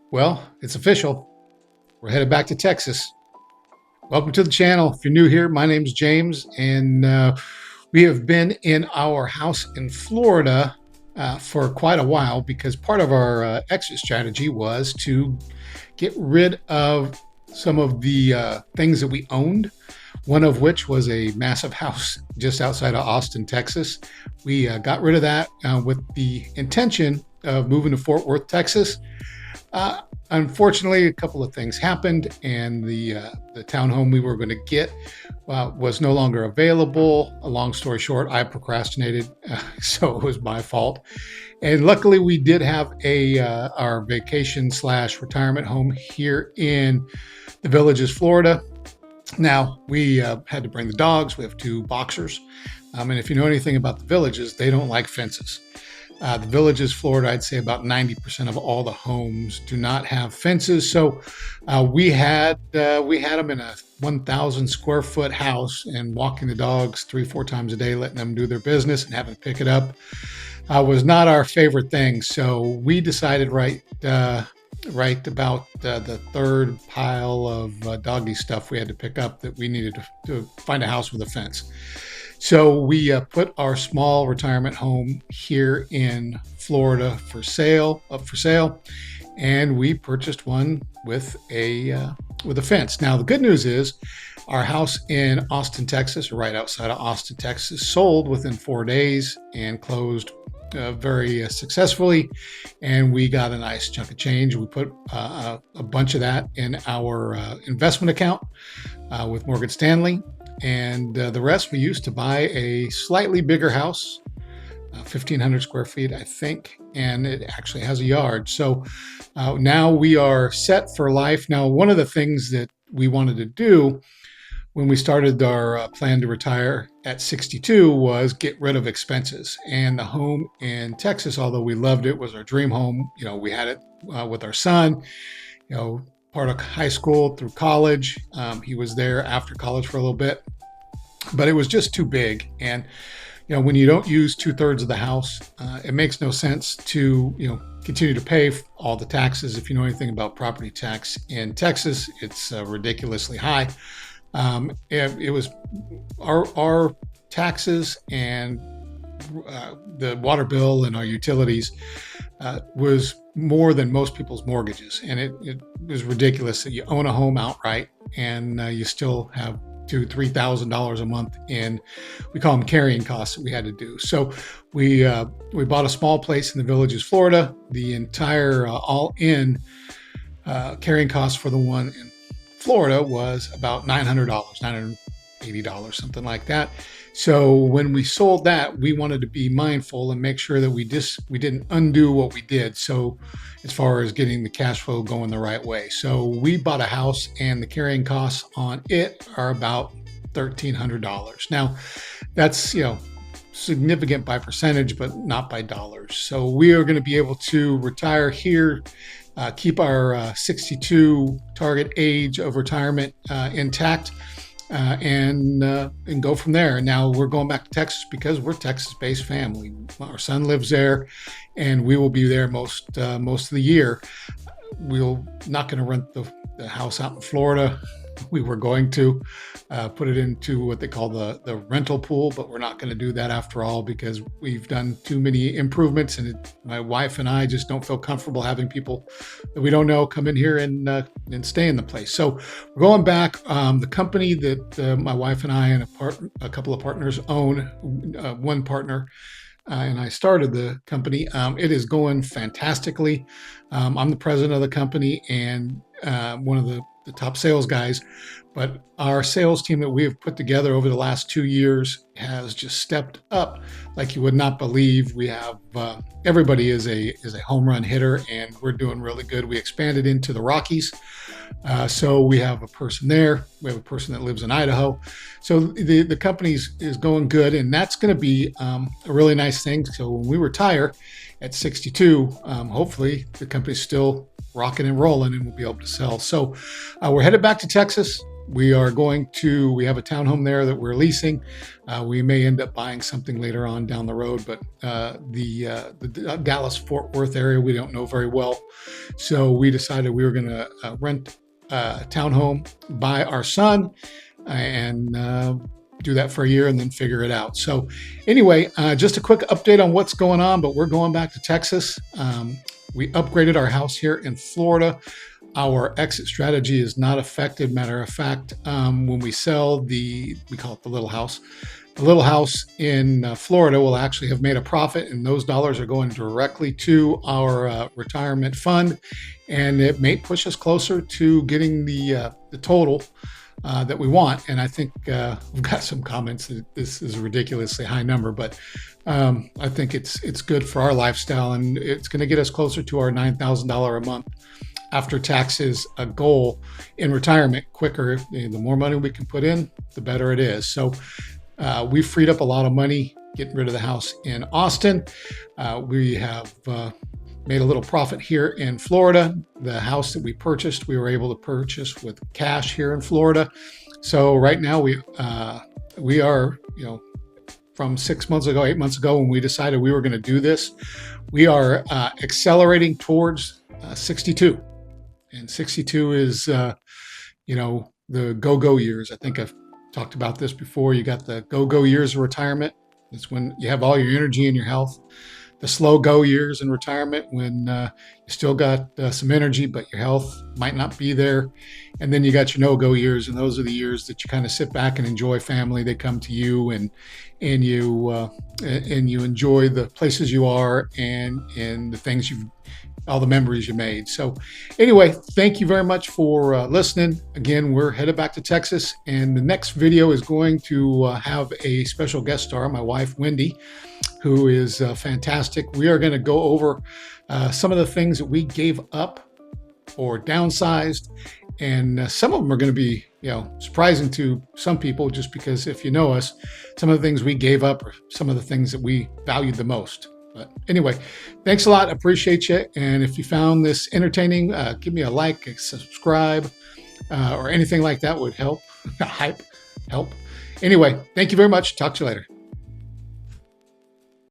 Well, it's official. We're headed back to Texas. Welcome to the channel. If you're new here, my name's James, and we have been in our house in Florida for quite a while because part of our exit strategy was to get rid of some of the things that we owned, one of which was a massive house just outside of Austin, Texas. We got rid of that with the intention of moving to Fort Worth, Texas. Uh, Unfortunately, a couple of things happened, and the townhome we were going to get was no longer available. A long story short, I procrastinated, so it was my fault. And luckily, we did have a our vacation slash retirement home here in the Villages, Florida. Now we had to bring the dogs. We have two boxers, and if you know anything about the Villages, they don't like fences. The Villages, Florida, I'd say about 90% of all the homes do not have fences. So we had them in a 1,000 square foot house, and walking the dogs 3-4 times a day, letting them do their business and having to pick it up was not our favorite thing. So we decided right about the third pile of doggy stuff we had to pick up that we needed to find a house with a fence. So we put our small retirement home here in Florida up for sale, and we purchased one with a fence. Now the good news is, our house in Austin, Texas, right outside of Austin, Texas, sold within 4 days and closed very successfully, and we got a nice chunk of change. We put a bunch of that in our investment account with Morgan Stanley. And the rest we used to buy a slightly bigger house, 1,500 square feet, I think, and it actually has a yard. So now we are set for life. Now, one of the things that we wanted to do when we started our plan to retire at 62 was get rid of expenses. And the home in Texas, although we loved it, was our dream home. You know, we had it with our son, part of high school through college. He was there after college for a little bit, but it was just too big. And when you don't use 2/3 of the house, it makes no sense to continue to pay all the taxes. If you know anything about property tax in Texas, it's ridiculously high. It was our taxes and the water bill and our utilities was more than most people's mortgages, and it was ridiculous that you own a home outright and you still have $2,000-3,000 a month in, we call them carrying costs, that we had to do. So we bought a small place in the Villages, Florida. The entire all-in carrying cost for the one in Florida was about $900, $980, something like that. So when we sold that, we wanted to be mindful and make sure that we didn't undo what we did. So as far as getting the cash flow going the right way. So we bought a house, and the carrying costs on it are about $1,300. Now that's, significant by percentage, but not by dollars. So we are going to be able to retire here, keep our 62 target age of retirement intact, and go from there. Now we're going back to Texas because we're a Texas-based family. Our son lives there, and we will be there most of the year. We're not going to rent the house out in Florida. We were going to put it into what they call the rental pool, but we're not going to do that after all because we've done too many improvements, and my wife and I just don't feel comfortable having people that we don't know come in here and stay in the place. So we're going back. The company that my wife and I and a couple of partners own, one partner and I started the company. It is going fantastically. I'm the president of the company and one of the top sales guys, but our sales team that we have put together over the last 2 years has just stepped up like you would not believe. We have everybody is a home run hitter, and we're doing really good. We expanded into the Rockies, so we have a person there. We have a person that lives in Idaho. So the company is going good, and that's going to be a really nice thing. So when we retire at 62, hopefully the company's still rocking and rolling, and we'll be able to sell. So we're headed back to Texas. we are we have a townhome there that we're leasing. We may end up buying something later on down the road, but the Dallas-Fort Worth area, we don't know very well. So we decided we were going to rent a townhome by our son and do that for a year and then figure it out. So anyway, just a quick update on what's going on, but we're going back to Texas. We upgraded our house here in Florida. Our exit strategy is not affected. Matter of fact, when we sell we call it the little house. The little house in Florida will actually have made a profit, and those dollars are going directly to our retirement fund, and it may push us closer to getting the total that we want. And I think we've got some comments that this is a ridiculously high number, but I think it's good for our lifestyle, and it's going to get us closer to our $9,000 a month after taxes a goal in retirement quicker. The more money we can put in, the better it is. So we freed up a lot of money getting rid of the house in Austin. We have made a little profit here in Florida. The house that we purchased, we were able to purchase with cash here in Florida. So right now we are, from 6 months ago, 8 months ago, when we decided we were going to do this, we are accelerating towards 62. And 62 is, the go-go years. I think I've talked about this before. You got the go-go years of retirement. It's when you have all your energy and your health. The slow go years in retirement, when you still got some energy, but your health might not be there. And then you got your no-go years, and those are the years that you kind of sit back and enjoy family. They come to you, and you enjoy the places you are and the things all the memories you made. So anyway, thank you very much for listening. Again, we're headed back to Texas, and the next video is going to have a special guest star, my wife, Wendy, who is fantastic. We are going to go over some of the things that we gave up or downsized, and some of them are going to be, surprising to some people, just because if you know us, some of the things we gave up are some of the things that we valued the most. But anyway, thanks a lot. Appreciate you. And if you found this entertaining, give me a like, a subscribe, or anything like that would help. Help. Anyway, thank you very much. Talk to you later.